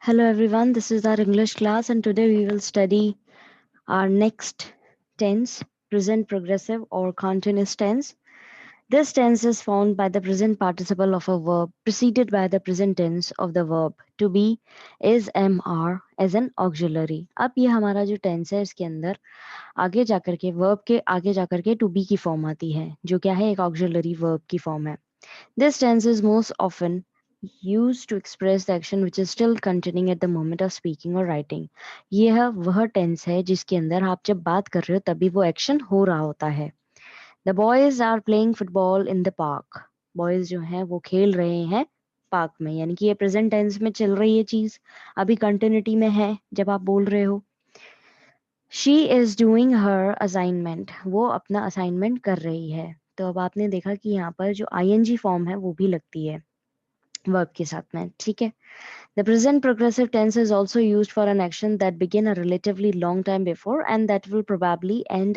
Hello everyone, this is our English class and today we will study our next tense, present progressive or continuous tense. This tense is formed by the present participle of a verb preceded by the present tense of the verb to be, is, am, are as an auxiliary. अब ये हमारा जो tense है इसके अंदर आगे जाकर के verb के आगे जाकर के to be की form आती है जो क्या है एक auxiliary verb की form है. This tense is most often used to express the action which is still continuing at the moment of speaking or writing. यह वह टेंस है जिसके अंदर आप जब बात कर रहे हो तभी वो एक्शन हो रहा होता है. The boys are playing football in the park. Boys जो हैं वो खेल रहे हैं पार्क में, यानी कि ये प्रेजेंट टेंस में चल रही है चीज, अभी कंटिन्यूटी में है जब आप बोल रहे हो. She is doing her assignment, वो अपना असाइनमेंट कर रही है. तो अब आपने देखा कि यहाँ पर जो आईएनजी फॉर्म है वो भी लगती है वर्ब के साथ में, ठीक है. The present progressive tense is also used for an action that began a relatively long time before and that will probably end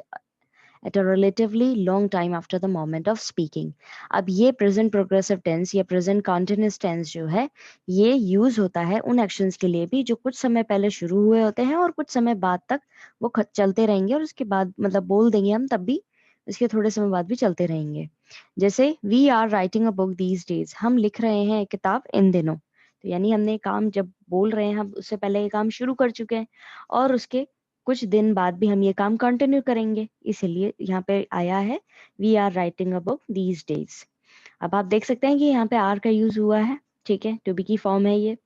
at a relatively long time after the moment of speaking. अब ये present progressive tense या present continuous tense जो है ये use होता है उन actions के लिए भी जो कुछ समय पहले शुरू हुए होते हैं और कुछ समय बाद तक वो चलते रहेंगे और उसके बाद मतलब बोल देंगे हम तब भी इसके थोड़े समय बाद भी चलते रहेंगे. जैसे we are writing a book these days, हम लिख रहे हैं एक किताब इन दिनों. तो यानी हमने काम जब बोल रहे हैं हम उससे पहले ये काम शुरू कर चुके हैं और उसके कुछ दिन बाद भी हम ये काम कंटिन्यू करेंगे, इसीलिए यहाँ पे आया है we are writing a book these days. अब आप देख सकते हैं कि यहाँ पे आर का यूज हुआ है, ठीक है, टू बी की फॉर्म है ये.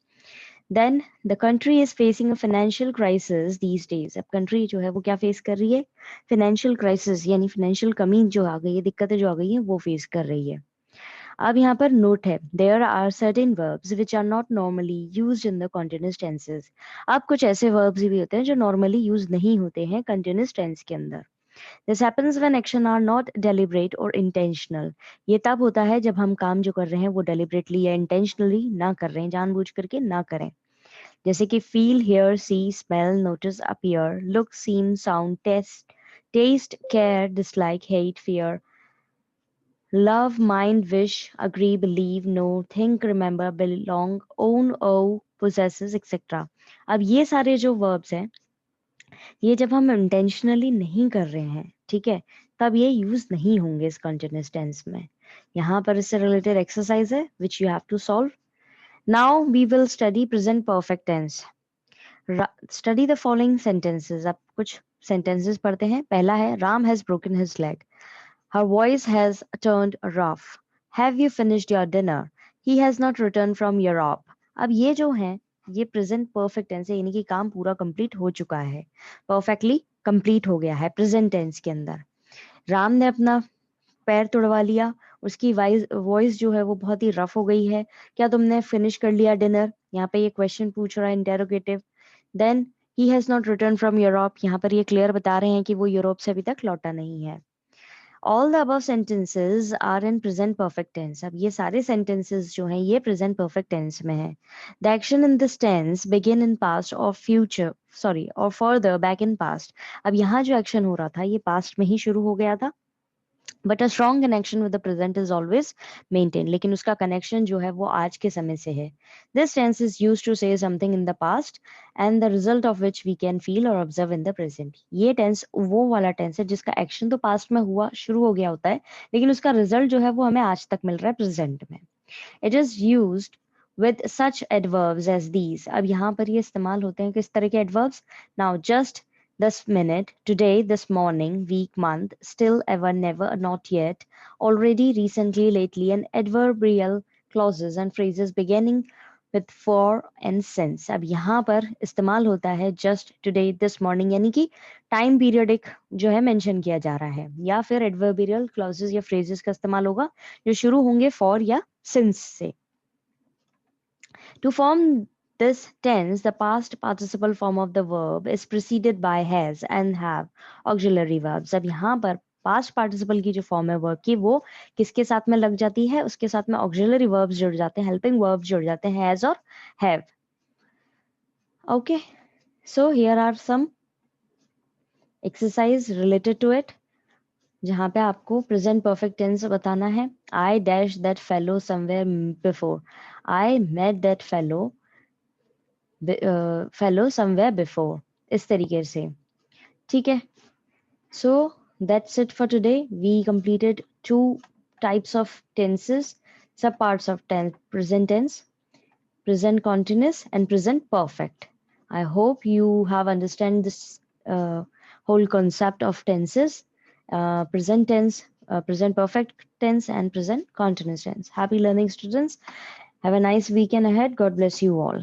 Then the country is facing a financial crisis these days. अब कंट्री जो है वो क्या फेस कर रही है, फाइनेंशियल क्राइसिस यानी फाइनेंशियल कमी जो आ गई है, दिक्कतें जो आ गई हैं वो फेस कर रही है. अब यहाँ पर नोट है, there are certain verbs which are not normally used in the continuous tenses. अब कुछ ऐसे वर्ब्स भी होते हैं जो नॉर्मली यूज नहीं होते हैं कंटिन्यूअस टेंस के अंदर. This happens when action are not deliberate और इंटेंशनल. ये तब होता है जब हम काम जो कर रहे हैं वो डेलिब्रेटली या इंटेंशनली ना कर रहे हैं, जानबूझ करके ना करें. जैसे कि feel, hear, see, smell, notice, appear, look, seem, sound, taste, care, dislike, hate, fear, love, mind, wish, agree, believe, know, think, remember, belong, own, owe, possesses, etc. अब ये सारे जो verbs हैं ये जब हम इंटेंशनली नहीं कर रहे हैं, ठीक है, तब ये यूज नहीं होंगे इस कंटिन्यूअस टेंस में. यहाँ पर इससे रिलेटेड एक्सरसाइज है which you have to solve. Now we will study present perfect tense. Study the following sentences. अब कुछ सेंटेंसेस पढ़ते हैं. पहला है Ram has broken his leg. Her voice has turned rough. Have you finished your dinner? He has not returned from Europe. अब ये जो है ये प्रेजेंट परफेक्ट टेंस है, यानी कि काम पूरा कंप्लीट हो चुका है, परफेक्टली कंप्लीट हो गया है प्रेजेंट टेंस के अंदर. राम ने अपना पैर तुड़वा लिया, उसकी वॉइस जो है वो बहुत ही रफ हो गई है. क्या तुमने फिनिश कर लिया डिनर? यहाँ पे ये क्वेश्चन पूछ रहा है, interrogative. Then he has not return from Europe. यहाँ पर ये क्लियर बता रहे हैं कि वो यूरोप से अभी तक लौटा नहीं है. All the above sentences are in present perfect tense. अब ये सारे sentences जो हैं ये present perfect tense में है. The action in this tense begin in past or future, sorry, or further back in past. अब यहाँ जो action हो रहा था ये past में ही शुरू हो गया था. But a strong connection with the present is always maintained. लेकिन उसका connection जो है वो आज के समय से है. This tense is used to say something in the past and the result of which we can feel or observe in the present. ये tense वो वाला tense है जिसका action तो past में हुआ शुरू हो गया होता है लेकिन उसका result जो है वो हमें आज तक मिल रहा है present में. It is used with such adverbs as these. अब यहाँ पर ये इस्तेमाल होते हैं किस तरह के adverbs? Now just, this minute, today, this morning, week, month, still, ever, never, not yet, already, recently, lately, and adverbial clauses and phrases beginning with for and since. अब यहाँ पर इस्तेमाल होता है just, today, this morning, यानी कि time periodic जो है मेंशन किया जा रहा है, या फिर adverbial clauses या phrases का इस्तेमाल होगा जो शुरू होंगे for या since से. To form this tense, the past participle form of the verb is preceded by has and have auxiliary verbs. अब यहाँ पर past participle की जो form है verb की वो किसके साथ में लग जाती है? उसके साथ में auxiliary verbs जुड़ जाते हैं, helping verbs जुड़ जाते हैं, has और have. Okay, so here are some exercise related to it. जहाँ पे आपको प्रेजेंट परफेक्ट टेंस बताना है. I dash that fellow somewhere before. I met that fellow fellow somewhere before. इस तरीके से ठीक है. So that's it for today. We completed two types of tenses, subparts of present tense, present continuous and present perfect. I hope you have understand this whole concept of tenses, present tense, present perfect tense and present continuous tense. Happy learning, students. Have a nice weekend ahead. God bless you all.